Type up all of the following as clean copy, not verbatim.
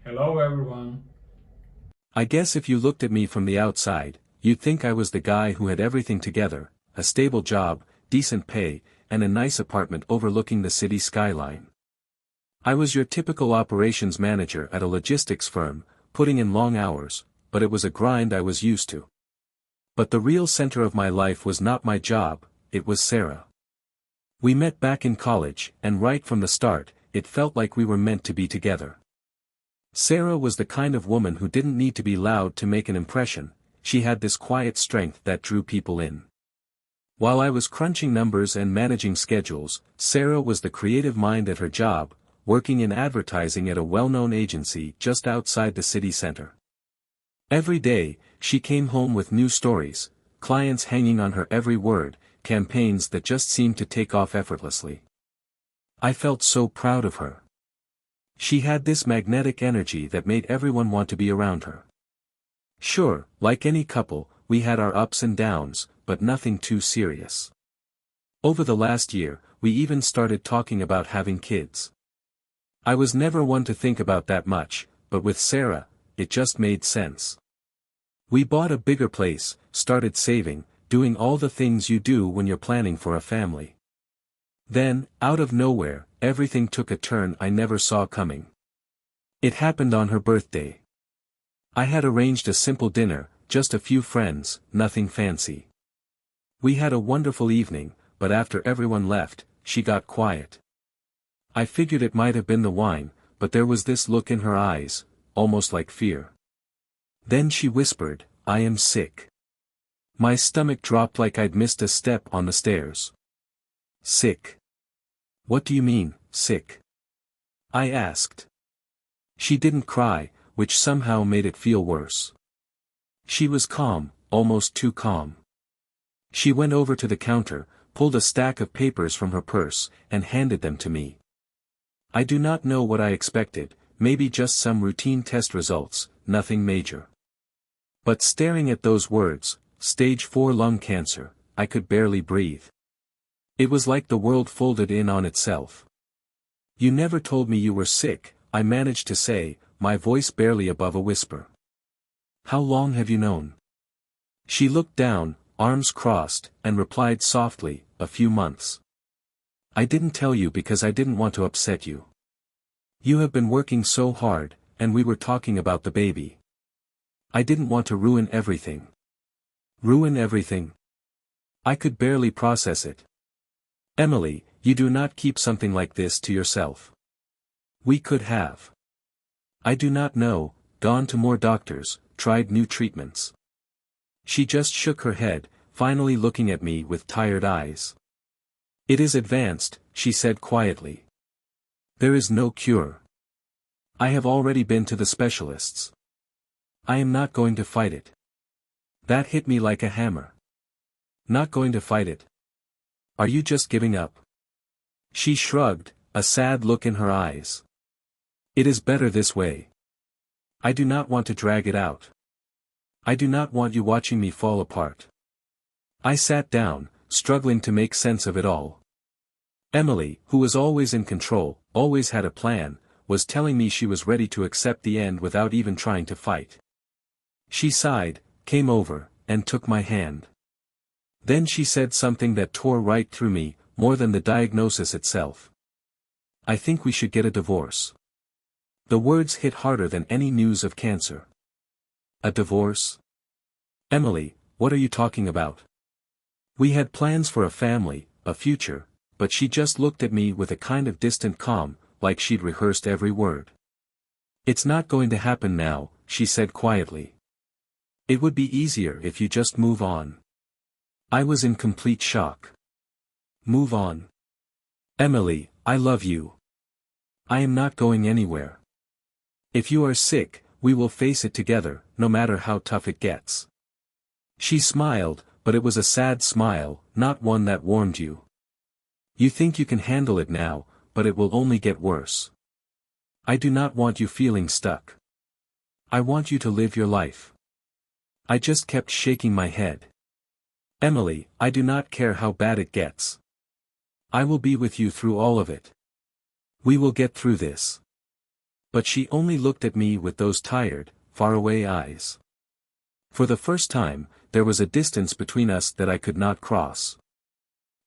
Hello everyone. I guess if you looked at me from the outside, you'd think I was the guy who had everything together, a stable job, decent pay, and a nice apartment overlooking the city skyline. I was your typical operations manager at a logistics firm, putting in long hours, but it was a grind I was used to. But the real center of my life was not my job, it was Sarah. We met back in college, and right from the start, it felt like we were meant to be together. Sarah was the kind of woman who didn't need to be loud to make an impression, she had this quiet strength that drew people in. While I was crunching numbers and managing schedules, Sarah was the creative mind at her job, working in advertising at a well-known agency just outside the city center. Every day, she came home with new stories, clients hanging on her every word, campaigns that just seemed to take off effortlessly. I felt so proud of her. She had this magnetic energy that made everyone want to be around her. Sure, like any couple, we had our ups and downs, but nothing too serious. Over the last year, we even started talking about having kids. I was never one to think about that much, but with Sarah, it just made sense. We bought a bigger place, started saving, doing all the things you do when you're planning for a family. Then, out of nowhere, everything took a turn I never saw coming. It happened on her birthday. I had arranged a simple dinner, just a few friends, nothing fancy. We had a wonderful evening, but after everyone left, she got quiet. I figured it might have been the wine, but there was this look in her eyes, almost like fear. Then she whispered, "I am sick." My stomach dropped like I'd missed a step on the stairs. Sick? What do you mean, sick? I asked. She didn't cry, which somehow made it feel worse. She was calm, almost too calm. She went over to the counter, pulled a stack of papers from her purse, and handed them to me. I do not know what I expected, maybe just some routine test results, nothing major. But staring at those words, stage 4 lung cancer, I could barely breathe. It was like the world folded in on itself. "You never told me you were sick," I managed to say, my voice barely above a whisper. "How long have you known?" She looked down, arms crossed, and replied softly, "A few months. I didn't tell you because I didn't want to upset you. You have been working so hard, and we were talking about the baby. I didn't want to ruin everything." Ruin everything? I could barely process it. "Emily, you do not keep something like this to yourself. We could have. I do not know, gone to more doctors, tried new treatments." She just shook her head, finally looking at me with tired eyes. "It is advanced," she said quietly. "There is no cure. I have already been to the specialists. I am not going to fight it." That hit me like a hammer. Not going to fight it? Are you just giving up? She shrugged, a sad look in her eyes. "It is better this way. I do not want to drag it out. I do not want you watching me fall apart." I sat down, struggling to make sense of it all. Emily, who was always in control, always had a plan, was telling me she was ready to accept the end without even trying to fight. She sighed, came over, and took my hand. Then she said something that tore right through me, more than the diagnosis itself. "I think we should get a divorce." The words hit harder than any news of cancer. A divorce? "Emily, what are you talking about?" We had plans for a family, a future, but she just looked at me with a kind of distant calm, like she'd rehearsed every word. "It's not going to happen now," she said quietly. "It would be easier if you just move on." I was in complete shock. Move on? "Emily, I love you. I am not going anywhere. If you are sick, we will face it together, no matter how tough it gets." She smiled, but it was a sad smile, not one that warmed you. "You think you can handle it now, but it will only get worse. I do not want you feeling stuck. I want you to live your life." I just kept shaking my head. "Emily, I do not care how bad it gets. I will be with you through all of it. We will get through this." But she only looked at me with those tired, faraway eyes. For the first time, there was a distance between us that I could not cross.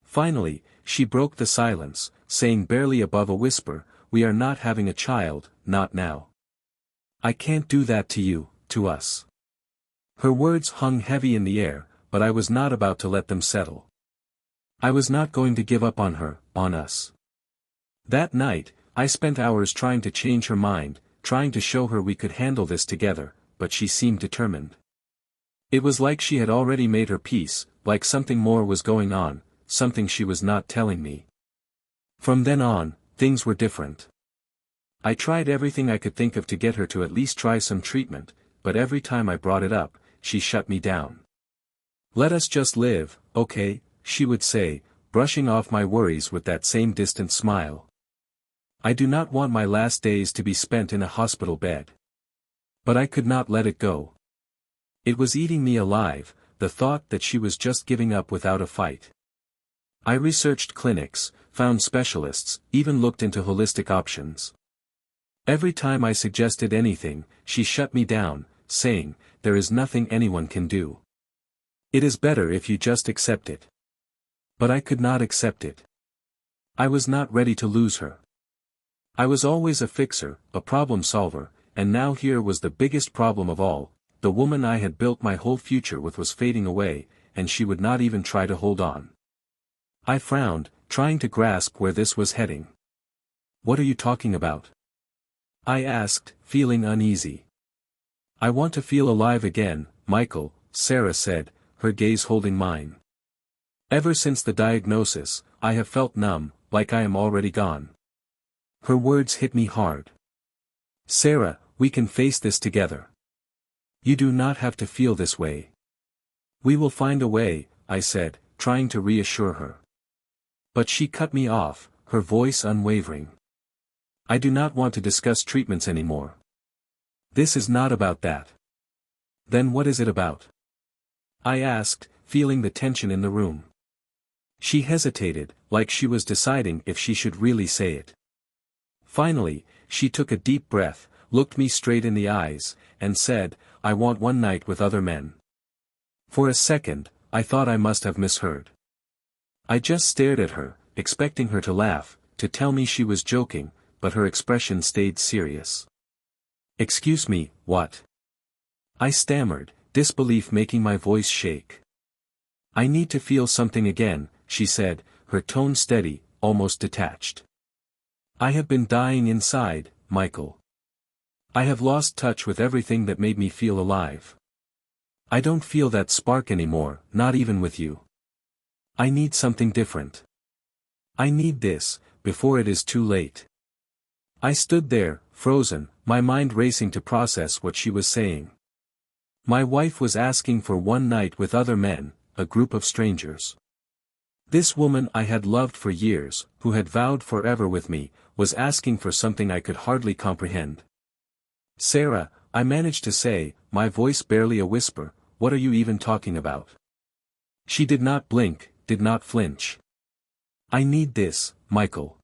Finally, she broke the silence, saying barely above a whisper, "We are not having a child, not now. I can't do that to you, to us." Her words hung heavy in the air, but I was not about to let them settle. I was not going to give up on her, on us. That night, I spent hours trying to change her mind, trying to show her we could handle this together, but she seemed determined. It was like she had already made her peace, like something more was going on, something she was not telling me. From then on, things were different. I tried everything I could think of to get her to at least try some treatment, but every time I brought it up, she shut me down. "Let us just live, okay?" she would say, brushing off my worries with that same distant smile. I do not want my last days to be spent in a hospital bed. But I could not let it go. It was eating me alive, the thought that she was just giving up without a fight. I researched clinics, found specialists, even looked into holistic options. Every time I suggested anything, she shut me down, saying, "There is nothing anyone can do. It is better if you just accept it." But I could not accept it. I was not ready to lose her. I was always a fixer, a problem solver, and now here was the biggest problem of all. The woman I had built my whole future with was fading away, and she would not even try to hold on. I frowned, trying to grasp where this was heading. "What are you talking about?" I asked, feeling uneasy. "I want to feel alive again, Michael," Sarah said, her gaze holding mine. "Ever since the diagnosis, I have felt numb, like I am already gone." Her words hit me hard. "Sarah, we can face this together. You do not have to feel this way. We will find a way," I said, trying to reassure her. But she cut me off, her voice unwavering. "I do not want to discuss treatments anymore. This is not about that." "Then what is it about?" I asked, feeling the tension in the room. She hesitated, like she was deciding if she should really say it. Finally, she took a deep breath, looked me straight in the eyes, and said, "I want one night with other men." For a second, I thought I must have misheard. I just stared at her, expecting her to laugh, to tell me she was joking, but her expression stayed serious. "Excuse me, what?" I stammered, disbelief making my voice shake. "I need to feel something again," she said, her tone steady, almost detached. "I have been dying inside, Michael. I have lost touch with everything that made me feel alive. I don't feel that spark anymore, not even with you. I need something different. I need this, before it is too late." I stood there, frozen, my mind racing to process what she was saying. My wife was asking for one night with other men, a group of strangers. This woman I had loved for years, who had vowed forever with me, was asking for something I could hardly comprehend. "Sarah," I managed to say, my voice barely a whisper, "what are you even talking about?" She did not blink, did not flinch. "I need this, Michael.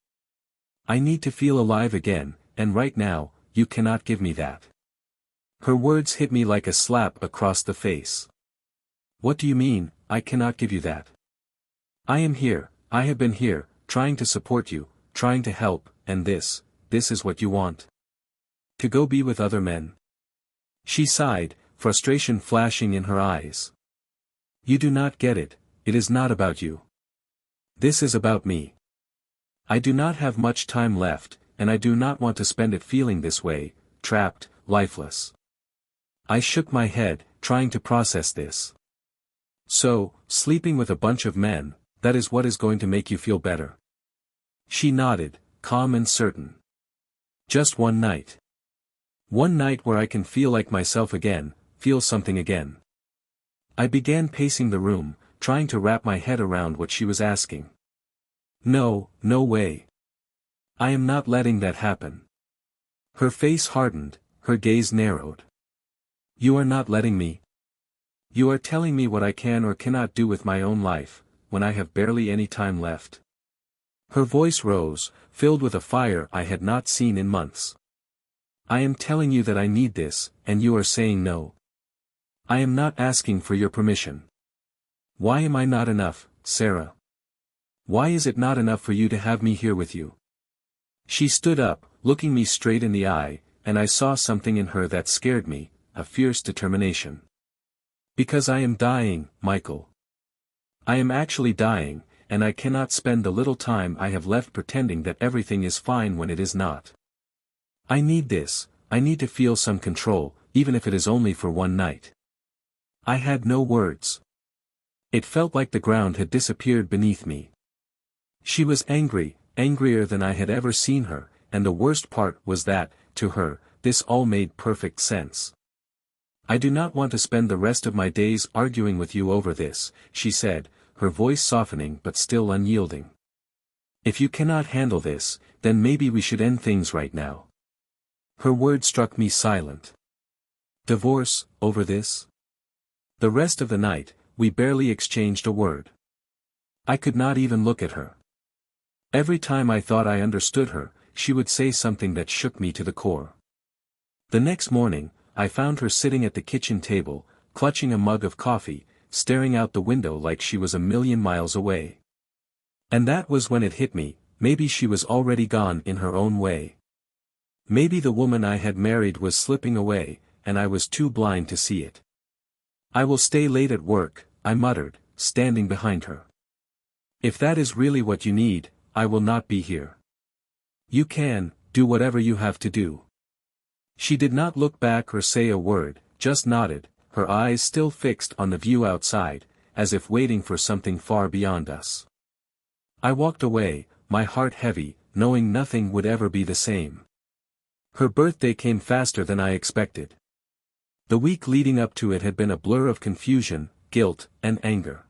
I need to feel alive again, and right now, you cannot give me that." Her words hit me like a slap across the face. "What do you mean, I cannot give you that?" "I am here, I have been here, trying to support you, trying to help, and this is what you want? To go be with other men?" She sighed, frustration flashing in her eyes. "You do not get it, it is not about you. This is about me. I do not have much time left, and I do not want to spend it feeling this way, trapped, lifeless." I shook my head, trying to process this. "So, sleeping with a bunch of men, that is what is going to make you feel better?" She nodded, calm and certain. "Just one night. One night where I can feel like myself again, feel something again." I began pacing the room, trying to wrap my head around what she was asking. "No, no way. I am not letting that happen." Her face hardened, her gaze narrowed. "You are not letting me? You are telling me what I can or cannot do with my own life, when I have barely any time left?" Her voice rose, filled with a fire I had not seen in months. I am telling you that I need this, and you are saying no. I am not asking for your permission. Why am I not enough, Sarah? Why is it not enough for you to have me here with you? She stood up, looking me straight in the eye, and I saw something in her that scared me, a fierce determination. Because I am dying, Michael. I am actually dying, and I cannot spend the little time I have left pretending that everything is fine when it is not. I need this, I need to feel some control, even if it is only for one night. I had no words. It felt like the ground had disappeared beneath me. She was angry, angrier than I had ever seen her, and the worst part was that, to her, this all made perfect sense. I do not want to spend the rest of my days arguing with you over this, she said, her voice softening but still unyielding. If you cannot handle this, then maybe we should end things right now. Her words struck me silent. Divorce, over this? The rest of the night, we barely exchanged a word. I could not even look at her. Every time I thought I understood her, she would say something that shook me to the core. The next morning, I found her sitting at the kitchen table, clutching a mug of coffee, staring out the window like she was a million miles away. And that was when it hit me, maybe she was already gone in her own way. Maybe the woman I had married was slipping away, and I was too blind to see it. I will stay late at work, I muttered, standing behind her. If that is really what you need, I will not be here. You can, do whatever you have to do. She did not look back or say a word, just nodded, her eyes still fixed on the view outside, as if waiting for something far beyond us. I walked away, my heart heavy, knowing nothing would ever be the same. Her birthday came faster than I expected. The week leading up to it had been a blur of confusion, guilt, and anger.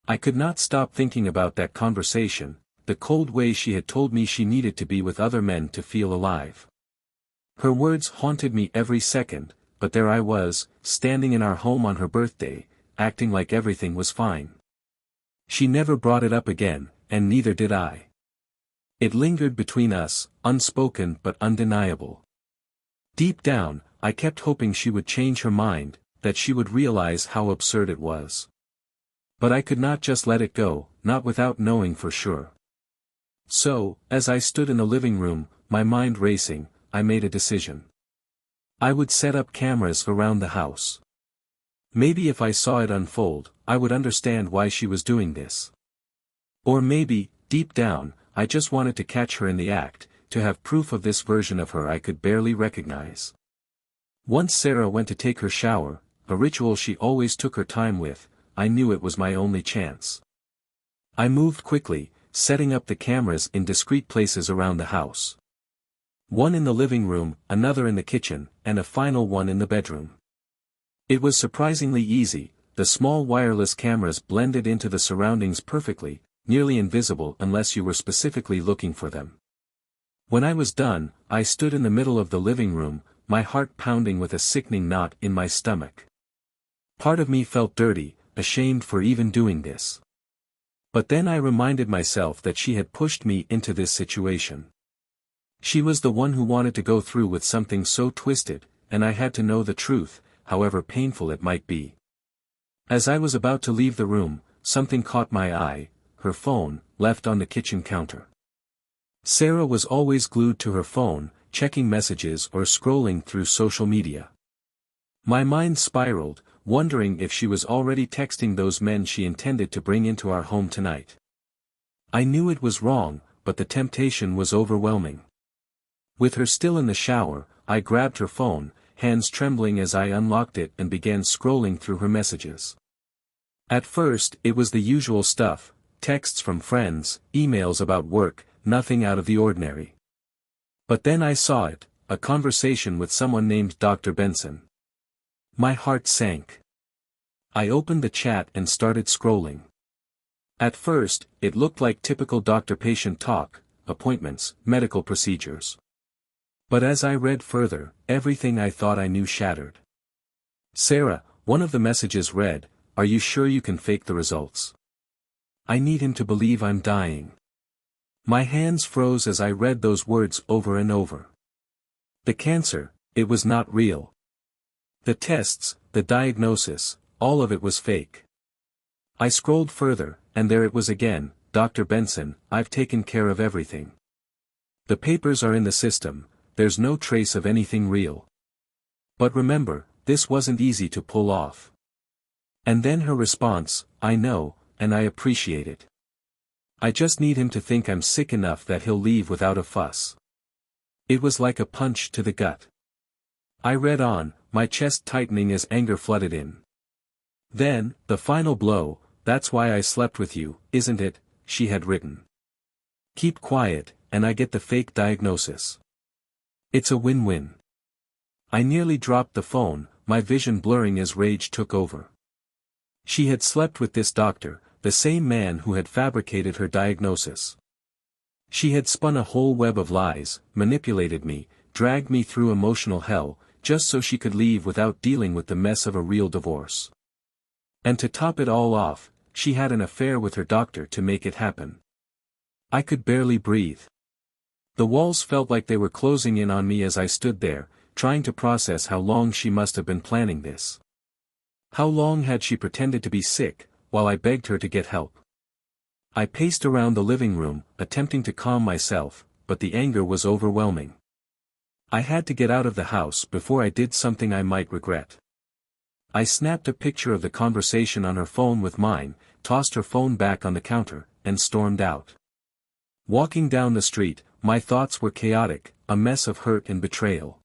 I could not stop thinking about that conversation, the cold way she had told me she needed to be with other men to feel alive. Her words haunted me every second, but there I was, standing in our home on her birthday, acting like everything was fine. She never brought it up again, and neither did I. It lingered between us, unspoken but undeniable. Deep down, I kept hoping she would change her mind, that she would realize how absurd it was. But I could not just let it go, not without knowing for sure. So, as I stood in the living room, my mind racing, I made a decision. I would set up cameras around the house. Maybe if I saw it unfold, I would understand why she was doing this. Or maybe, deep down, I just wanted to catch her in the act, to have proof of this version of her I could barely recognize. Once Sarah went to take her shower, a ritual she always took her time with, I knew it was my only chance. I moved quickly, setting up the cameras in discreet places around the house. One in the living room, another in the kitchen, and a final one in the bedroom. It was surprisingly easy, the small wireless cameras blended into the surroundings perfectly, nearly invisible unless you were specifically looking for them. When I was done, I stood in the middle of the living room, my heart pounding with a sickening knot in my stomach. Part of me felt dirty, ashamed for even doing this. But then I reminded myself that she had pushed me into this situation. She was the one who wanted to go through with something so twisted, and I had to know the truth, however painful it might be. As I was about to leave the room, something caught my eye, her phone, left on the kitchen counter. Sarah was always glued to her phone, checking messages or scrolling through social media. My mind spiraled, wondering if she was already texting those men she intended to bring into our home tonight. I knew it was wrong, but the temptation was overwhelming. With her still in the shower, I grabbed her phone, hands trembling as I unlocked it and began scrolling through her messages. At first, it was the usual stuff, texts from friends, emails about work, nothing out of the ordinary. But then I saw it, a conversation with someone named Dr. Benson. My heart sank. I opened the chat and started scrolling. At first, it looked like typical doctor-patient talk, appointments, medical procedures. But as I read further, everything I thought I knew shattered. Sarah, one of the messages read, "Are you sure you can fake the results? I need him to believe I'm dying." My hands froze as I read those words over and over. The cancer, it was not real. The tests, the diagnosis, all of it was fake. I scrolled further, and there it was again, Dr. Benson, I've taken care of everything. The papers are in the system, there's no trace of anything real. But remember, this wasn't easy to pull off. And then her response, I know, and I appreciate it. I just need him to think I'm sick enough that he'll leave without a fuss. It was like a punch to the gut. I read on, my chest tightening as anger flooded in. Then, the final blow, that's why I slept with you, isn't it, she had written. Keep quiet, and I get the fake diagnosis. It's a win-win. I nearly dropped the phone, my vision blurring as rage took over. She had slept with this doctor, the same man who had fabricated her diagnosis. She had spun a whole web of lies, manipulated me, dragged me through emotional hell, just so she could leave without dealing with the mess of a real divorce. And to top it all off, she had an affair with her doctor to make it happen. I could barely breathe. The walls felt like they were closing in on me as I stood there, trying to process how long she must have been planning this. How long had she pretended to be sick, while I begged her to get help? I paced around the living room, attempting to calm myself, but the anger was overwhelming. I had to get out of the house before I did something I might regret. I snapped a picture of the conversation on her phone with mine, tossed her phone back on the counter, and stormed out. Walking down the street, my thoughts were chaotic, a mess of hurt and betrayal.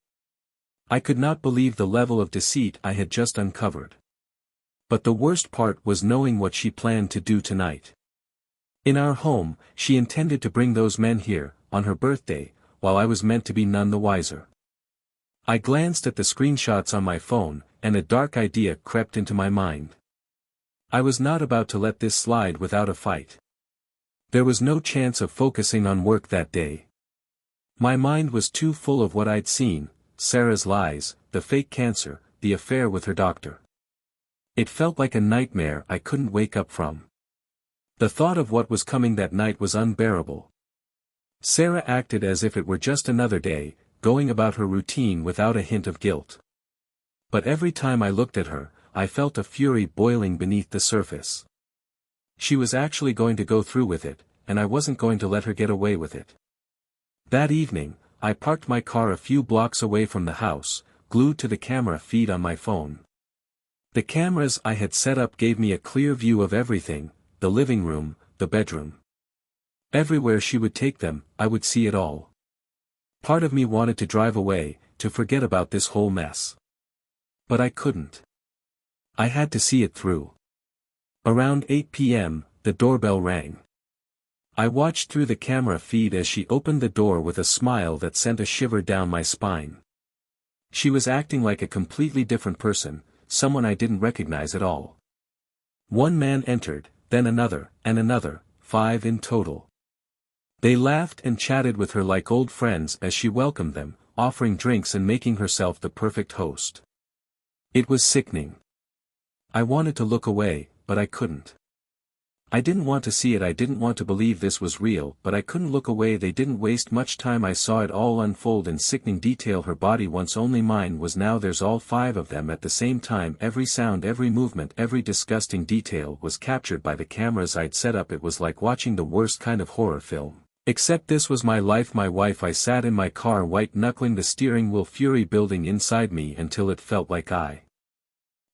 I could not believe the level of deceit I had just uncovered. But the worst part was knowing what she planned to do tonight. In our home, she intended to bring those men here, on her birthday, while I was meant to be none the wiser. I glanced at the screenshots on my phone, and a dark idea crept into my mind. I was not about to let this slide without a fight. There was no chance of focusing on work that day. My mind was too full of what I'd seen, Sarah's lies, the fake cancer, the affair with her doctor. It felt like a nightmare I couldn't wake up from. The thought of what was coming that night was unbearable. Sarah acted as if it were just another day, going about her routine without a hint of guilt. But every time I looked at her, I felt a fury boiling beneath the surface. She was actually going to go through with it, and I wasn't going to let her get away with it. That evening, I parked my car a few blocks away from the house, glued to the camera feed on my phone. The cameras I had set up gave me a clear view of everything, the living room, the bedroom. Everywhere she would take them, I would see it all. Part of me wanted to drive away, to forget about this whole mess. But I couldn't. I had to see it through. Around 8 p.m., the doorbell rang. I watched through the camera feed as she opened the door with a smile that sent a shiver down my spine. She was acting like a completely different person, someone I didn't recognize at all. One man entered, then another, and another, 5 in total. They laughed and chatted with her like old friends as she welcomed them, offering drinks and making herself the perfect host. It was sickening. I wanted to look away, but I couldn't. I didn't want to see it, I didn't want to believe this was real, but I couldn't look away. They didn't waste much time. I saw it all unfold in sickening detail. Her body, once only mine, was now theirs, all 5 of them at the same time. Every sound, every movement, every disgusting detail was captured by the cameras I'd set up. It was like watching the worst kind of horror film. Except this was my life, my wife. I sat in my car white-knuckling the steering wheel, fury building inside me until it felt like I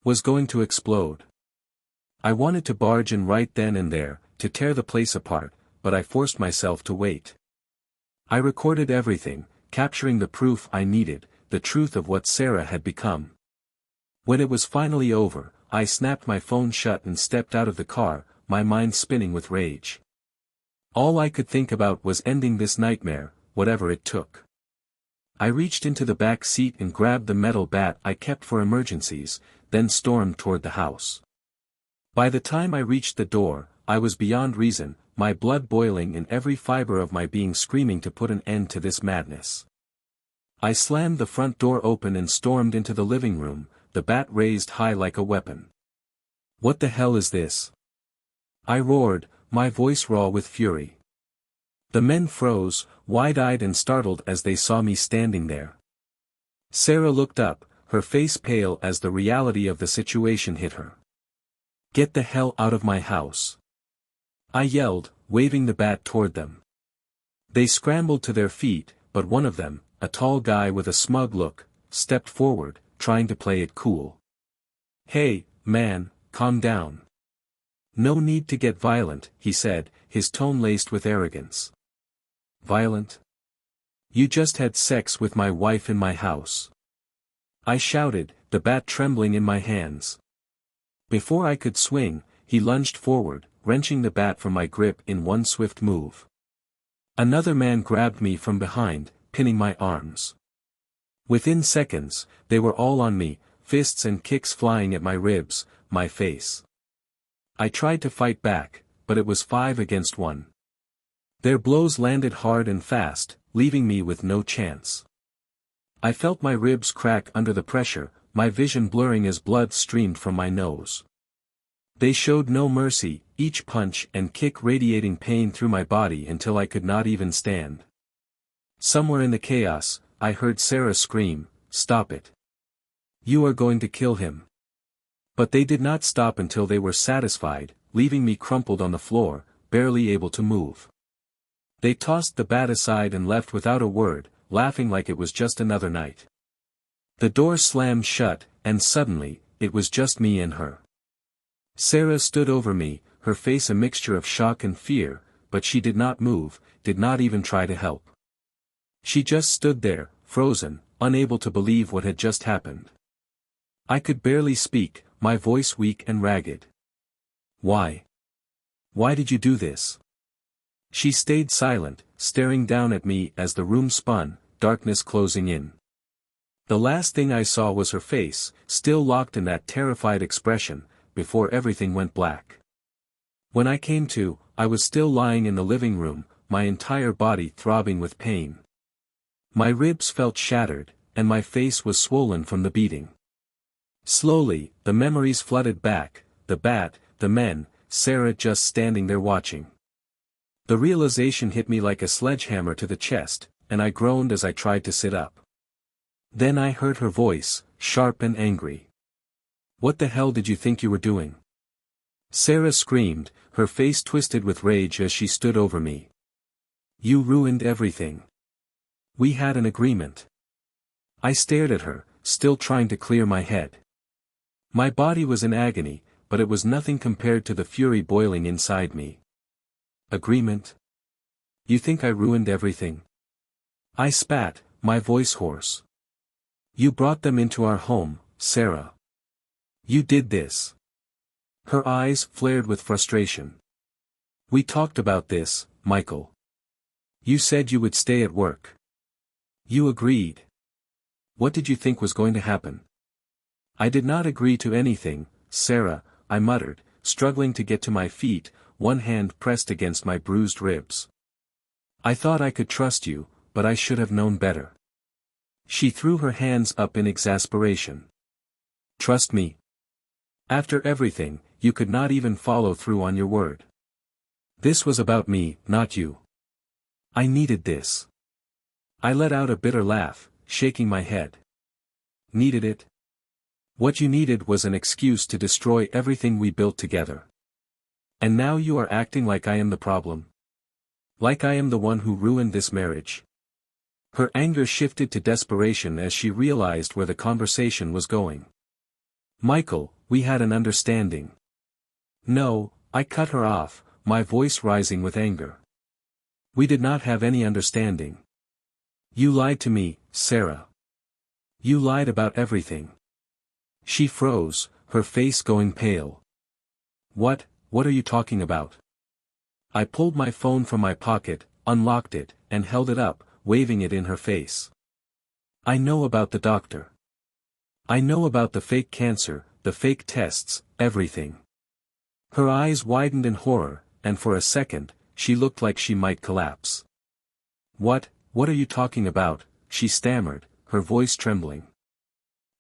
was going to explode. I wanted to barge in right then and there, to tear the place apart, but I forced myself to wait. I recorded everything, capturing the proof I needed, the truth of what Sarah had become. When it was finally over, I snapped my phone shut and stepped out of the car, my mind spinning with rage. All I could think about was ending this nightmare, whatever it took. I reached into the back seat and grabbed the metal bat I kept for emergencies, then stormed toward the house. By the time I reached the door, I was beyond reason, my blood boiling and every fiber of my being screaming to put an end to this madness. I slammed the front door open and stormed into the living room, the bat raised high like a weapon. What the hell is this? I roared, my voice raw with fury. The men froze, wide-eyed and startled as they saw me standing there. Sarah looked up, her face pale as the reality of the situation hit her. "Get the hell out of my house!" I yelled, waving the bat toward them. They scrambled to their feet, but one of them, a tall guy with a smug look, stepped forward, trying to play it cool. "Hey, man, calm down. No need to get violent," he said, his tone laced with arrogance. "Violent? You just had sex with my wife in my house." I shouted, the bat trembling in my hands. Before I could swing, he lunged forward, wrenching the bat from my grip in one swift move. Another man grabbed me from behind, pinning my arms. Within seconds, they were all on me, fists and kicks flying at my ribs, my face. I tried to fight back, but it was 5 against 1. Their blows landed hard and fast, leaving me with no chance. I felt my ribs crack under the pressure, my vision blurring as blood streamed from my nose. They showed no mercy, each punch and kick radiating pain through my body until I could not even stand. Somewhere in the chaos, I heard Sarah scream, "Stop it. You are going to kill him." But they did not stop until they were satisfied, leaving me crumpled on the floor, barely able to move. They tossed the bat aside and left without a word, laughing like it was just another night. The door slammed shut, and suddenly, it was just me and her. Sarah stood over me, her face a mixture of shock and fear, but she did not move, did not even try to help. She just stood there, frozen, unable to believe what had just happened. I could barely speak, my voice weak and ragged. "Why? Why did you do this?" She stayed silent, staring down at me as the room spun, darkness closing in. The last thing I saw was her face, still locked in that terrified expression, before everything went black. When I came to, I was still lying in the living room, my entire body throbbing with pain. My ribs felt shattered, and my face was swollen from the beating. Slowly, the memories flooded back, the bat, the men, Sarah just standing there watching. The realization hit me like a sledgehammer to the chest, and I groaned as I tried to sit up. Then I heard her voice, sharp and angry. "What the hell did you think you were doing?" Sarah screamed, her face twisted with rage as she stood over me. "You ruined everything. We had an agreement." I stared at her, still trying to clear my head. My body was in agony, but it was nothing compared to the fury boiling inside me. "Agreement? You think I ruined everything?" I spat, my voice hoarse. "You brought them into our home, Sarah. You did this." Her eyes flared with frustration. "We talked about this, Michael. You said you would stay at work. You agreed. What did you think was going to happen?" "I did not agree to anything, Sarah," I muttered, struggling to get to my feet, one hand pressed against my bruised ribs. "I thought I could trust you, but I should have known better." She threw her hands up in exasperation. "Trust me? After everything, you could not even follow through on your word. This was about me, not you. I needed this." I let out a bitter laugh, shaking my head. "Needed it? What you needed was an excuse to destroy everything we built together. And now you are acting like I am the problem? Like I am the one who ruined this marriage?" Her anger shifted to desperation as she realized where the conversation was going. "Michael, we had an understanding." "No," I cut her off, my voice rising with anger. "We did not have any understanding. You lied to me, Sarah. You lied about everything." She froze, her face going pale. What are you talking about?" I pulled my phone from my pocket, unlocked it, and held it up, waving it in her face. "I know about the doctor. I know about the fake cancer, the fake tests, everything." Her eyes widened in horror, and for a second, she looked like she might collapse. What are you talking about?" she stammered, her voice trembling.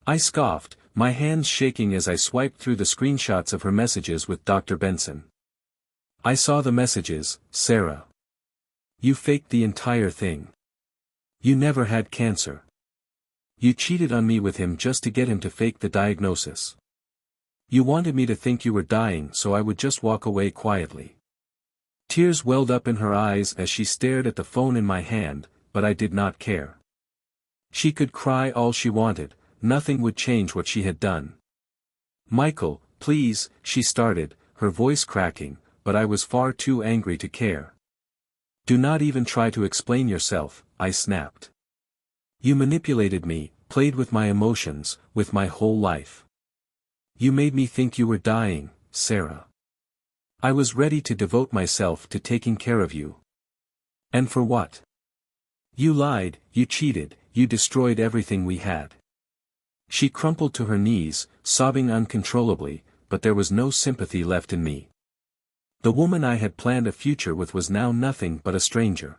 I scoffed, my hands shaking as I swiped through the screenshots of her messages with Dr. Benson. "I saw the messages, Sarah. You faked the entire thing. You never had cancer. You cheated on me with him just to get him to fake the diagnosis. You wanted me to think you were dying so I would just walk away quietly. Tears welled up in her eyes as she stared at the phone in my hand, but I did not care. She could cry all she wanted, nothing would change what she had done. Michael, please, she started, her voice cracking, but I was far too angry to care. Do not even try to explain yourself, I snapped. You manipulated me, played with my emotions, with my whole life. You made me think you were dying, Sarah. I was ready to devote myself to taking care of you. And for what? You lied, you cheated, you destroyed everything we had. She crumpled to her knees, sobbing uncontrollably, but there was no sympathy left in me. The woman I had planned a future with was now nothing but a stranger.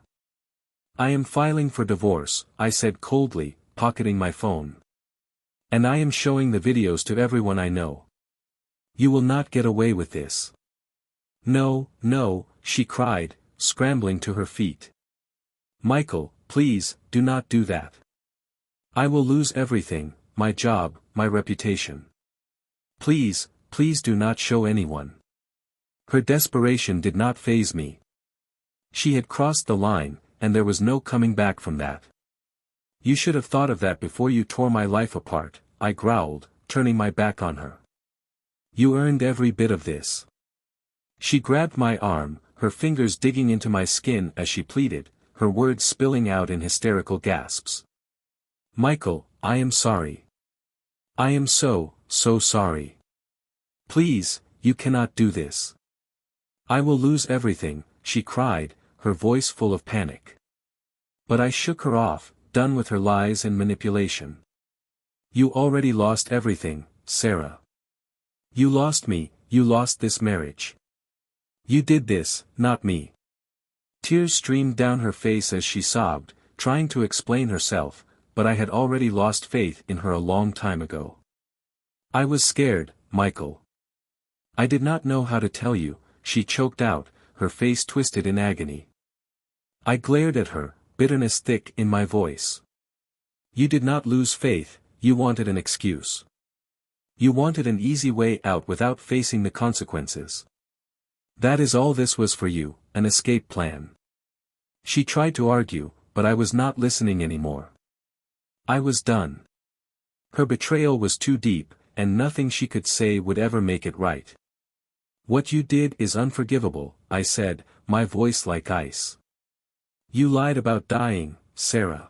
I am filing for divorce, I said coldly, pocketing my phone. And I am showing the videos to everyone I know. You will not get away with this. No, no, she cried, scrambling to her feet. Michael, please, do not do that. I will lose everything, my job, my reputation. Please, please do not show anyone. Her desperation did not faze me. She had crossed the line, and there was no coming back from that. You should have thought of that before you tore my life apart, I growled, turning my back on her. You earned every bit of this. She grabbed my arm, her fingers digging into my skin as she pleaded, her words spilling out in hysterical gasps. Michael, I am sorry. I am so sorry. Please, you cannot do this. I will lose everything, she cried, her voice full of panic. But I shook her off, done with her lies and manipulation. You already lost everything, Sarah. You lost me, you lost this marriage. You did this, not me. Tears streamed down her face as she sobbed, trying to explain herself, but I had already lost faith in her a long time ago. I was scared, Michael. I did not know how to tell you, she choked out, her face twisted in agony. I glared at her, bitterness thick in my voice. You did not lose faith, you wanted an excuse. You wanted an easy way out without facing the consequences. That is all this was for you, an escape plan. She tried to argue, but I was not listening anymore. I was done. Her betrayal was too deep, and nothing she could say would ever make it right. What you did is unforgivable, I said, my voice like ice. You lied about dying, Sarah.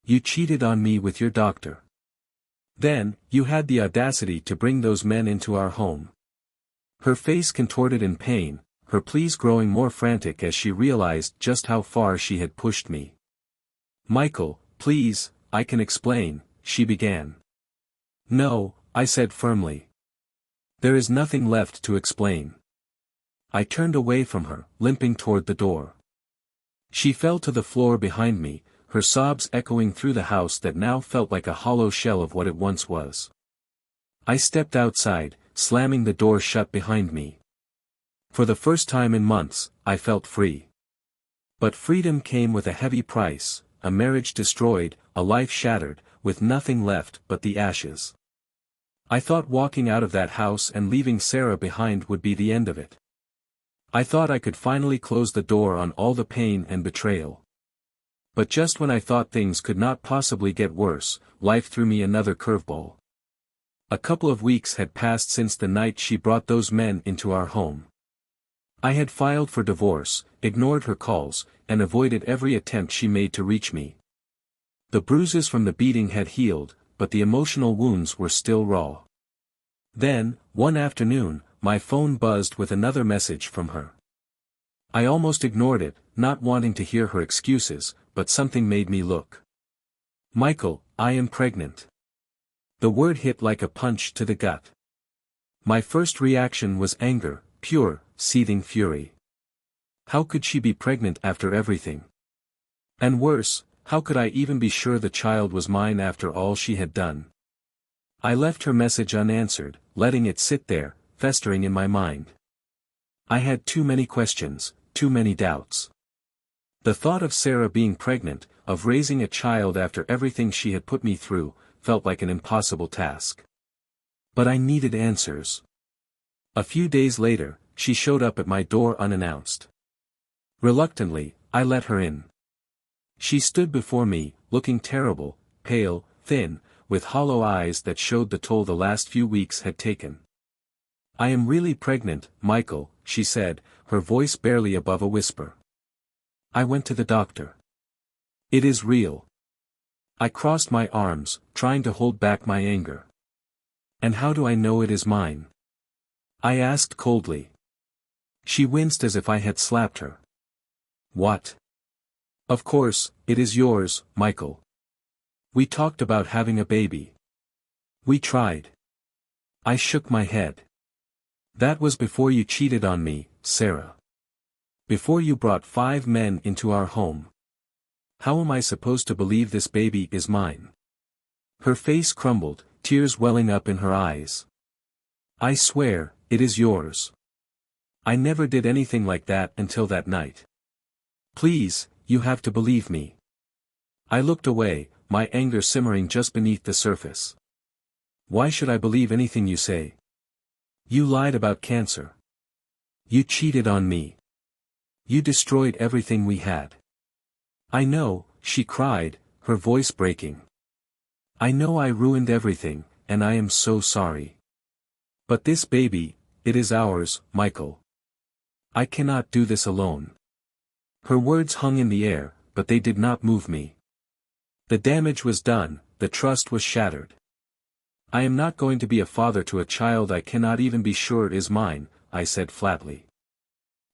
You cheated on me with your doctor. Then, you had the audacity to bring those men into our home. Her face contorted in pain, her pleas growing more frantic as she realized just how far she had pushed me. Michael, please, I can explain, she began. No, I said firmly. There is nothing left to explain. I turned away from her, limping toward the door. She fell to the floor behind me, her sobs echoing through the house that now felt like a hollow shell of what it once was. I stepped outside, slamming the door shut behind me. For the first time in months, I felt free. But freedom came with a heavy price, a marriage destroyed, a life shattered, with nothing left but the ashes. I thought walking out of that house and leaving Sarah behind would be the end of it. I thought I could finally close the door on all the pain and betrayal. But just when I thought things could not possibly get worse, life threw me another curveball. A couple of weeks had passed since the night she brought those men into our home. I had filed for divorce, ignored her calls, and avoided every attempt she made to reach me. The bruises from the beating had healed, but the emotional wounds were still raw. Then, one afternoon, my phone buzzed with another message from her. I almost ignored it, not wanting to hear her excuses, but something made me look. Michael, I am pregnant. The word hit like a punch to the gut. My first reaction was anger, pure, seething fury. How could she be pregnant after everything? And worse, how could I even be sure the child was mine after all she had done? I left her message unanswered, letting it sit there, festering in my mind. I had too many questions, too many doubts. The thought of Sarah being pregnant, of raising a child after everything she had put me through, felt like an impossible task. But I needed answers. A few days later, she showed up at my door unannounced. Reluctantly, I let her in. She stood before me, looking terrible, pale, thin, with hollow eyes that showed the toll the last few weeks had taken. "I am really pregnant, Michael," she said, her voice barely above a whisper. "I went to the doctor. It is real." I crossed my arms, trying to hold back my anger. "And how do I know it is mine?" I asked coldly. She winced as if I had slapped her. "What? Of course, it is yours, Michael. We talked about having a baby. We tried." I shook my head. "That was before you cheated on me, Sarah. Before you brought 5 men into our home. How am I supposed to believe this baby is mine?" Her face crumbled, tears welling up in her eyes. "I swear, it is yours. I never did anything like that until that night. Please, you have to believe me." I looked away, my anger simmering just beneath the surface. "Why should I believe anything you say? You lied about cancer. You cheated on me. You destroyed everything we had." "I know," she cried, her voice breaking. "I know I ruined everything, and I am so sorry. But this baby, it is ours, Michael. I cannot do this alone." Her words hung in the air, but they did not move me. The damage was done, the trust was shattered. "I am not going to be a father to a child I cannot even be sure is mine," I said flatly.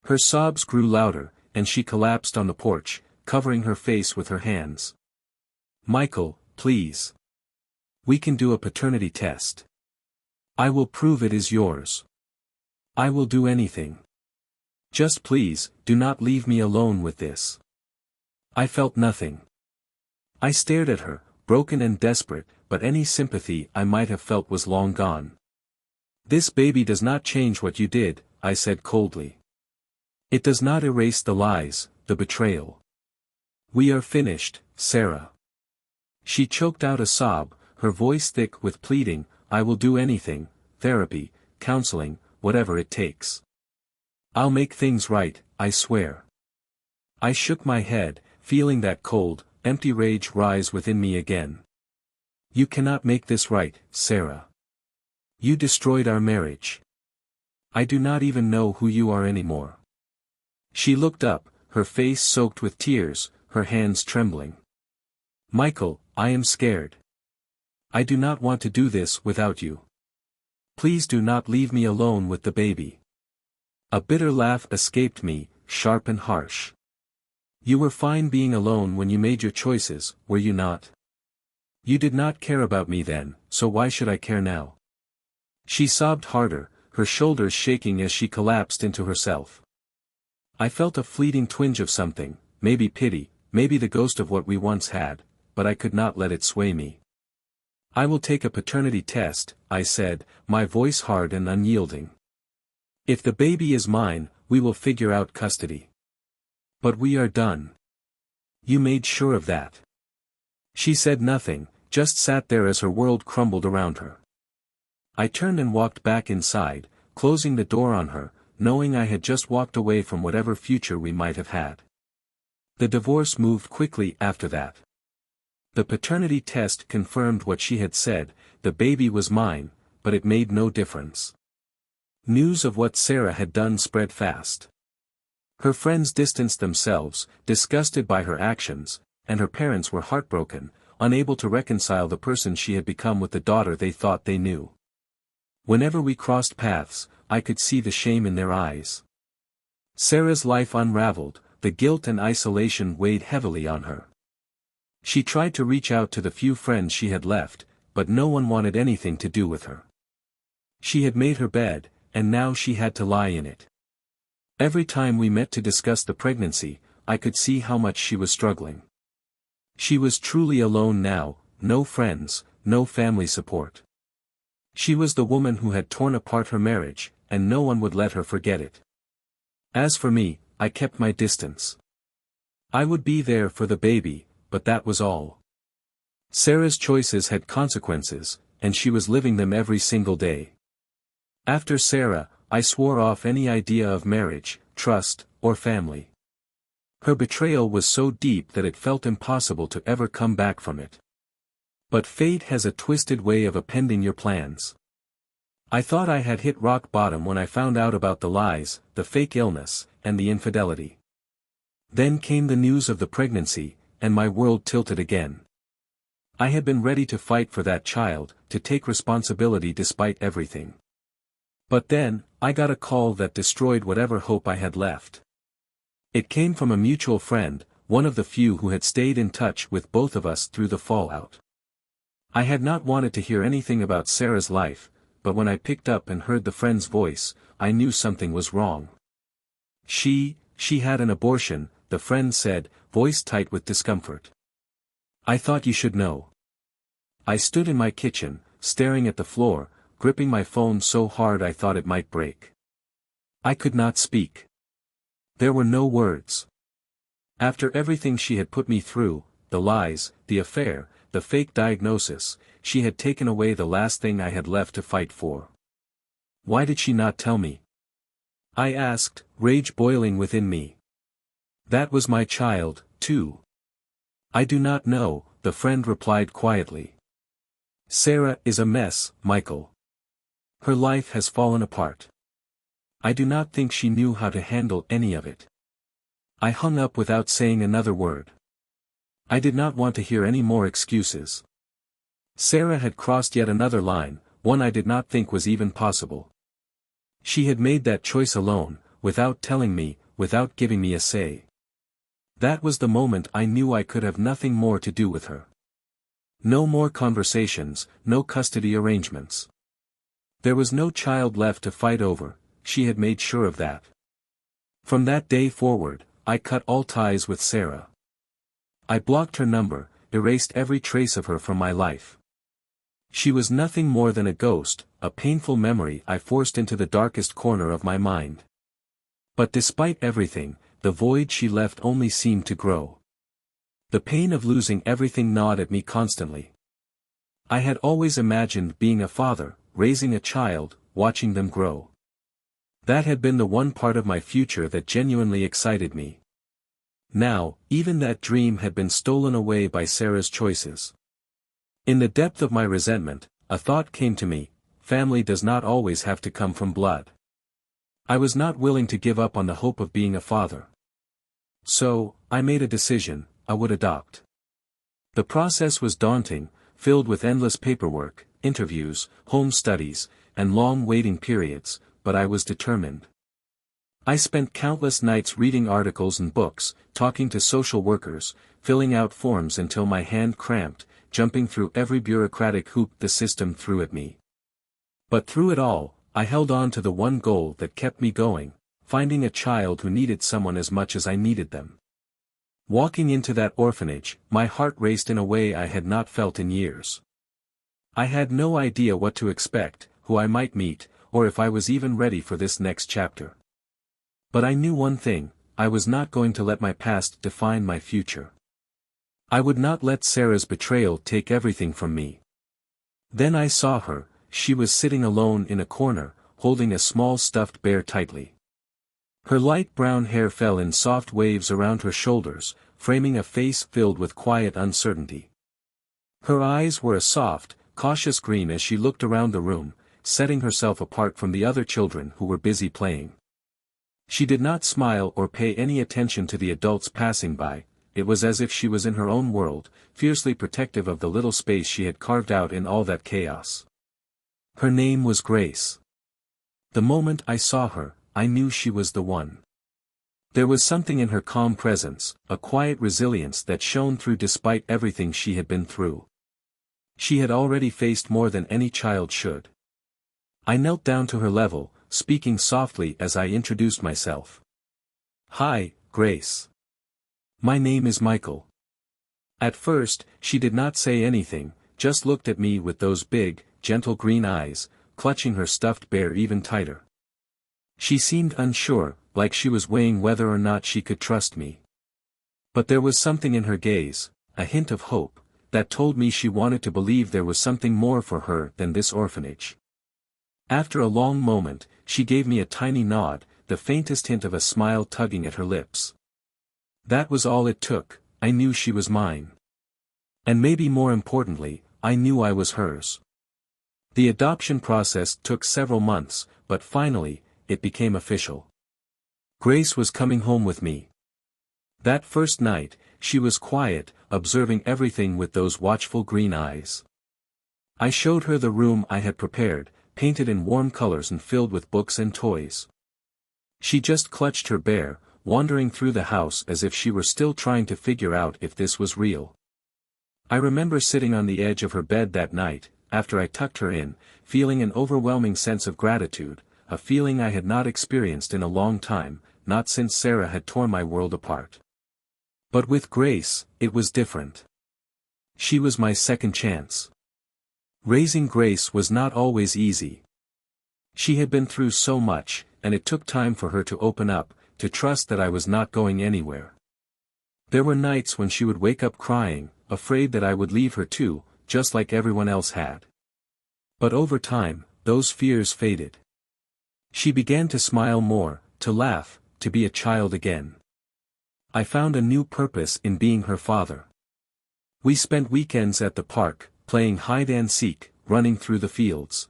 Her sobs grew louder, and she collapsed on the porch, covering her face with her hands. "Michael, please. We can do a paternity test. I will prove it is yours. I will do anything. Just please, do not leave me alone with this." I felt nothing. I stared at her, broken and desperate, but any sympathy I might have felt was long gone. "This baby does not change what you did," I said coldly. "It does not erase the lies, the betrayal. We are finished, Sarah." She choked out a sob, her voice thick with pleading. "I will do anything, therapy, counseling, whatever it takes. I'll make things right, I swear." I shook my head, feeling that cold, empty rage rise within me again. "You cannot make this right, Sarah. You destroyed our marriage. I do not even know who you are anymore." She looked up, her face soaked with tears, her hands trembling. "Michael, I am scared. I do not want to do this without you. Please do not leave me alone with the baby." A bitter laugh escaped me, sharp and harsh. "You were fine being alone when you made your choices, were you not? You did not care about me then, so why should I care now?" She sobbed harder, her shoulders shaking as she collapsed into herself. I felt a fleeting twinge of something, maybe pity, maybe the ghost of what we once had, but I could not let it sway me. "I will take a paternity test," I said, my voice hard and unyielding. "If the baby is mine, we will figure out custody. But we are done. You made sure of that." She said nothing, just sat there as her world crumbled around her. I turned and walked back inside, closing the door on her, knowing I had just walked away from whatever future we might have had. The divorce moved quickly after that. The paternity test confirmed what she had said, the baby was mine, but it made no difference. News of what Sarah had done spread fast. Her friends distanced themselves, disgusted by her actions, and her parents were heartbroken, unable to reconcile the person she had become with the daughter they thought they knew. Whenever we crossed paths, I could see the shame in their eyes. Sarah's life unraveled, the guilt and isolation weighed heavily on her. She tried to reach out to the few friends she had left, but no one wanted anything to do with her. She had made her bed, and now she had to lie in it. Every time we met to discuss the pregnancy, I could see how much she was struggling. She was truly alone now, no friends, no family support. She was the woman who had torn apart her marriage, and no one would let her forget it. As for me, I kept my distance. I would be there for the baby, but that was all. Sarah's choices had consequences, and she was living them every single day. After Sarah, I swore off any idea of marriage, trust, or family. Her betrayal was so deep that it felt impossible to ever come back from it. But fate has a twisted way of appending your plans. I thought I had hit rock bottom when I found out about the lies, the fake illness, and the infidelity. Then came the news of the pregnancy, and my world tilted again. I had been ready to fight for that child, to take responsibility despite everything. But then, I got a call that destroyed whatever hope I had left. It came from a mutual friend, one of the few who had stayed in touch with both of us through the fallout. I had not wanted to hear anything about Sarah's life, but when I picked up and heard the friend's voice, I knew something was wrong. She had an abortion, the friend said, voice tight with discomfort. I thought you should know. I stood in my kitchen, staring at the floor, gripping my phone so hard I thought it might break. I could not speak. There were no words. After everything she had put me through, the lies, the affair, the fake diagnosis, she had taken away the last thing I had left to fight for. Why did she not tell me? I asked, rage boiling within me. That was my child, too. I do not know, the friend replied quietly. Sarah is a mess, Michael. Her life has fallen apart. I do not think she knew how to handle any of it. I hung up without saying another word. I did not want to hear any more excuses. Sarah had crossed yet another line, one I did not think was even possible. She had made that choice alone, without telling me, without giving me a say. That was the moment I knew I could have nothing more to do with her. No more conversations, no custody arrangements. There was no child left to fight over, she had made sure of that. From that day forward, I cut all ties with Sarah. I blocked her number, erased every trace of her from my life. She was nothing more than a ghost, a painful memory I forced into the darkest corner of my mind. But despite everything, the void she left only seemed to grow. The pain of losing everything gnawed at me constantly. I had always imagined being a father, raising a child, watching them grow. That had been the one part of my future that genuinely excited me. Now, even that dream had been stolen away by Sarah's choices. In the depth of my resentment, a thought came to me: family does not always have to come from blood. I was not willing to give up on the hope of being a father. So, I made a decision: I would adopt. The process was daunting, filled with endless paperwork, interviews, home studies, and long waiting periods, but I was determined. I spent countless nights reading articles and books, talking to social workers, filling out forms until my hand cramped, jumping through every bureaucratic hoop the system threw at me. But through it all, I held on to the one goal that kept me going: finding a child who needed someone as much as I needed them. Walking into that orphanage, my heart raced in a way I had not felt in years. I had no idea what to expect, who I might meet, or if I was even ready for this next chapter. But I knew one thing: I was not going to let my past define my future. I would not let Sarah's betrayal take everything from me. Then I saw her. She was sitting alone in a corner, holding a small stuffed bear tightly. Her light brown hair fell in soft waves around her shoulders, framing a face filled with quiet uncertainty. Her eyes were a soft, cautious green as she looked around the room, setting herself apart from the other children who were busy playing. She did not smile or pay any attention to the adults passing by. It was as if she was in her own world, fiercely protective of the little space she had carved out in all that chaos. Her name was Grace. The moment I saw her, I knew she was the one. There was something in her calm presence, a quiet resilience that shone through despite everything she had been through. She had already faced more than any child should. I knelt down to her level, speaking softly as I introduced myself. "Hi, Grace. My name is Michael." At first, she did not say anything, just looked at me with those big, gentle green eyes, clutching her stuffed bear even tighter. She seemed unsure, like she was weighing whether or not she could trust me. But there was something in her gaze, a hint of hope, that told me she wanted to believe there was something more for her than this orphanage. After a long moment, she gave me a tiny nod, the faintest hint of a smile tugging at her lips. That was all it took. I knew she was mine. And maybe more importantly, I knew I was hers. The adoption process took several months, but finally, it became official. Grace was coming home with me. That first night, she was quiet, observing everything with those watchful green eyes. I showed her the room I had prepared, painted in warm colors and filled with books and toys. She just clutched her bear, wandering through the house as if she were still trying to figure out if this was real. I remember sitting on the edge of her bed that night, after I tucked her in, feeling an overwhelming sense of gratitude, a feeling I had not experienced in a long time, not since Sarah had torn my world apart. But with Grace, it was different. She was my second chance. Raising Grace was not always easy. She had been through so much, and it took time for her to open up, to trust that I was not going anywhere. There were nights when she would wake up crying, afraid that I would leave her too, just like everyone else had. But over time, those fears faded. She began to smile more, to laugh, to be a child again. I found a new purpose in being her father. We spent weekends at the park, playing hide and seek, running through the fields.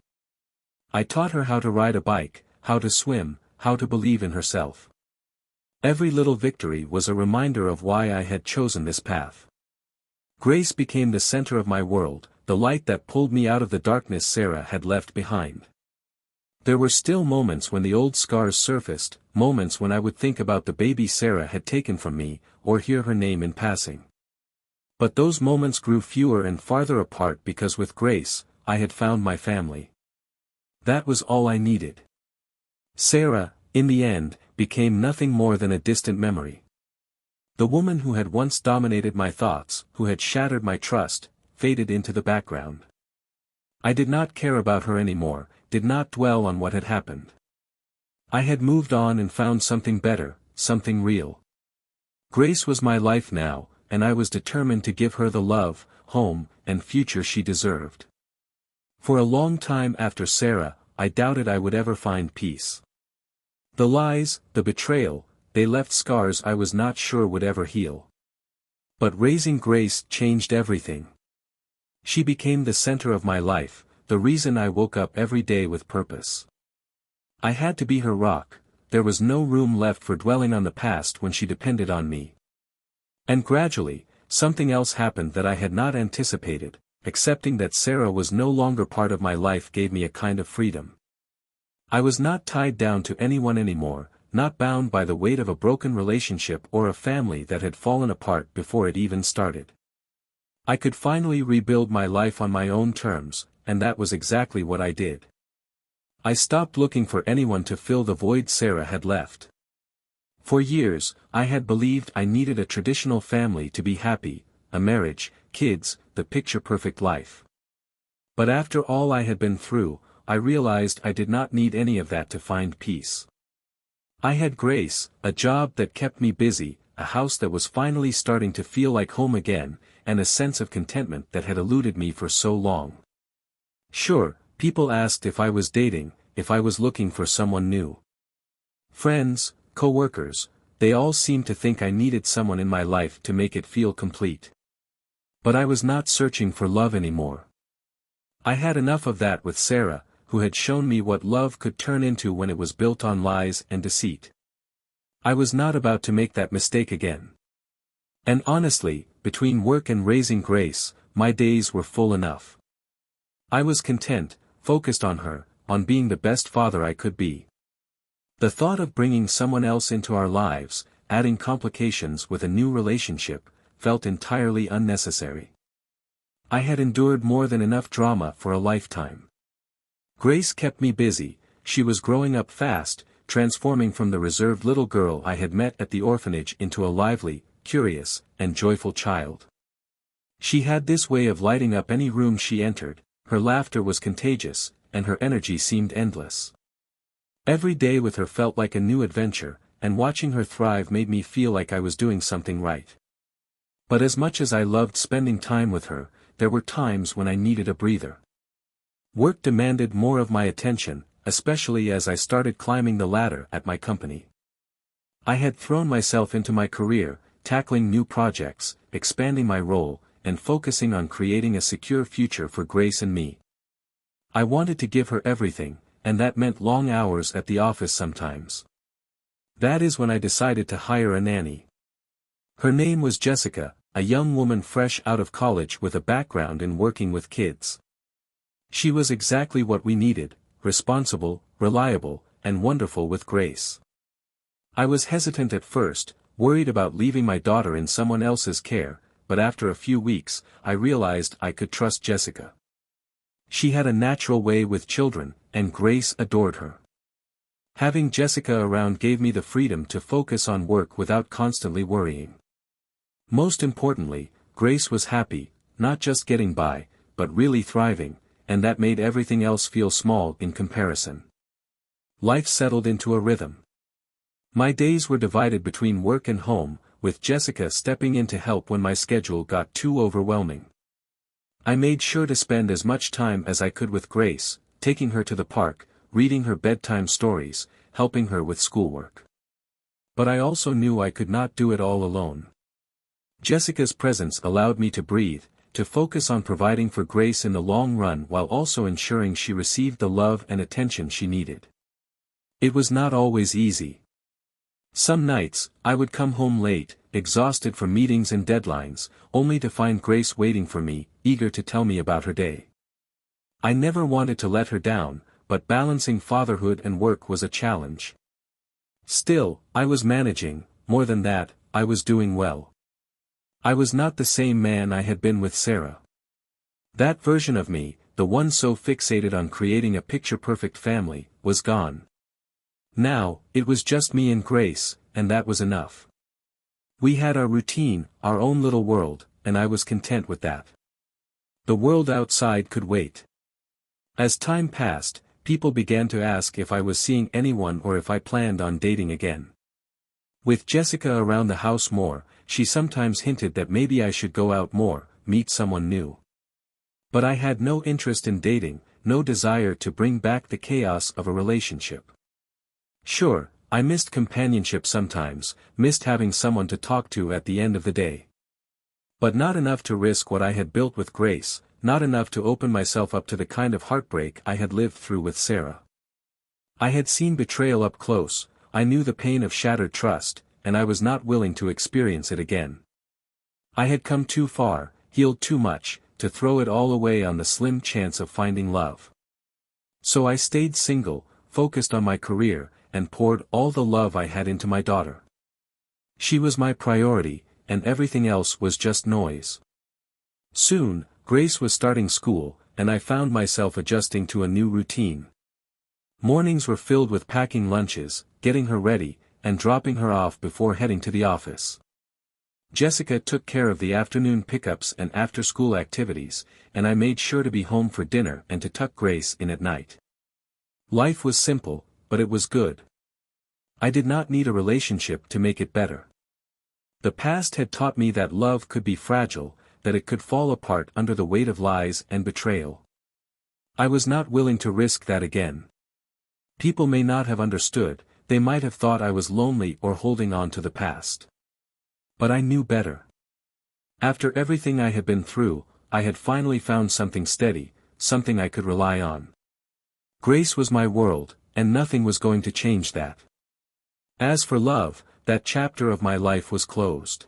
I taught her how to ride a bike, how to swim, how to believe in herself. Every little victory was a reminder of why I had chosen this path. Grace became the center of my world, the light that pulled me out of the darkness Sarah had left behind. There were still moments when the old scars surfaced, moments when I would think about the baby Sarah had taken from me, or hear her name in passing. But those moments grew fewer and farther apart because with Grace, I had found my family. That was all I needed. Sarah, in the end, became nothing more than a distant memory. The woman who had once dominated my thoughts, who had shattered my trust, faded into the background. I did not care about her anymore, did not dwell on what had happened. I had moved on and found something better, something real. Grace was my life now, and I was determined to give her the love, home, and future she deserved. For a long time after Sarah, I doubted I would ever find peace. The lies, the betrayal, they left scars I was not sure would ever heal. But raising Grace changed everything. She became the center of my life, the reason I woke up every day with purpose. I had to be her rock, there was no room left for dwelling on the past when she depended on me. And gradually, something else happened that I had not anticipated. Accepting that Sarah was no longer part of my life gave me a kind of freedom. I was not tied down to anyone anymore, not bound by the weight of a broken relationship or a family that had fallen apart before it even started. I could finally rebuild my life on my own terms, and that was exactly what I did. I stopped looking for anyone to fill the void Sarah had left. For years, I had believed I needed a traditional family to be happy, a marriage, kids, the picture-perfect life. But after all I had been through, I realized I did not need any of that to find peace. I had Grace, a job that kept me busy, a house that was finally starting to feel like home again, and a sense of contentment that had eluded me for so long. Sure, people asked if I was dating, if I was looking for someone new. Friends, co-workers, they all seemed to think I needed someone in my life to make it feel complete. But I was not searching for love anymore. I had enough of that with Sarah, who had shown me what love could turn into when it was built on lies and deceit. I was not about to make that mistake again. And honestly, between work and raising Grace, my days were full enough. I was content, focused on her, on being the best father I could be. The thought of bringing someone else into our lives, adding complications with a new relationship, felt entirely unnecessary. I had endured more than enough drama for a lifetime. Grace kept me busy, she was growing up fast, transforming from the reserved little girl I had met at the orphanage into a lively, curious, and joyful child. She had this way of lighting up any room she entered, her laughter was contagious, and her energy seemed endless. Every day with her felt like a new adventure, and watching her thrive made me feel like I was doing something right. But as much as I loved spending time with her, there were times when I needed a breather. Work demanded more of my attention, especially as I started climbing the ladder at my company. I had thrown myself into my career, tackling new projects, expanding my role, and focusing on creating a secure future for Grace and me. I wanted to give her everything, and that meant long hours at the office sometimes. That is when I decided to hire a nanny. Her name was Jessica, a young woman fresh out of college with a background in working with kids. She was exactly what we needed: responsible, reliable, and wonderful with grace. I was hesitant at first, worried about leaving my daughter in someone else's care, but after a few weeks, I realized I could trust Jessica. She had a natural way with children, and Grace adored her. Having Jessica around gave me the freedom to focus on work without constantly worrying. Most importantly, Grace was happy, not just getting by, but really thriving, and that made everything else feel small in comparison. Life settled into a rhythm. My days were divided between work and home, with Jessica stepping in to help when my schedule got too overwhelming. I made sure to spend as much time as I could with Grace, taking her to the park, reading her bedtime stories, helping her with schoolwork. But I also knew I could not do it all alone. Jessica's presence allowed me to breathe, to focus on providing for Grace in the long run while also ensuring she received the love and attention she needed. It was not always easy. Some nights, I would come home late, exhausted from meetings and deadlines, only to find Grace waiting for me, eager to tell me about her day. I never wanted to let her down, but balancing fatherhood and work was a challenge. Still, I was managing. More than that, I was doing well. I was not the same man I had been with Sarah. That version of me, the one so fixated on creating a picture-perfect family, was gone. Now, it was just me and Grace, and that was enough. We had our routine, our own little world, and I was content with that. The world outside could wait. As time passed, people began to ask if I was seeing anyone or if I planned on dating again. With Jessica around the house more, she sometimes hinted that maybe I should go out more, meet someone new. But I had no interest in dating, no desire to bring back the chaos of a relationship. Sure, I missed companionship sometimes, missed having someone to talk to at the end of the day. But not enough to risk what I had built with Grace, not enough to open myself up to the kind of heartbreak I had lived through with Sarah. I had seen betrayal up close, I knew the pain of shattered trust, and I was not willing to experience it again. I had come too far, healed too much, to throw it all away on the slim chance of finding love. So I stayed single, focused on my career, and poured all the love I had into my daughter. She was my priority, and everything else was just noise. Soon, Grace was starting school, and I found myself adjusting to a new routine. Mornings were filled with packing lunches, getting her ready, and dropping her off before heading to the office. Jessica took care of the afternoon pickups and after-school activities, and I made sure to be home for dinner and to tuck Grace in at night. Life was simple, but it was good. I did not need a relationship to make it better. The past had taught me that love could be fragile, that it could fall apart under the weight of lies and betrayal. I was not willing to risk that again. People may not have understood, they might have thought I was lonely or holding on to the past. But I knew better. After everything I had been through, I had finally found something steady, something I could rely on. Grace was my world, and nothing was going to change that. As for love, that chapter of my life was closed.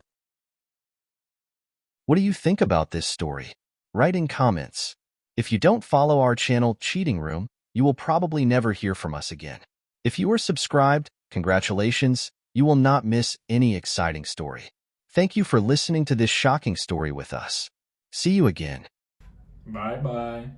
What do you think about this story? Write in comments. If you don't follow our channel Cheating Room, you will probably never hear from us again. If you are subscribed, congratulations, you will not miss any exciting story. Thank you for listening to this shocking story with us. See you again. Bye bye.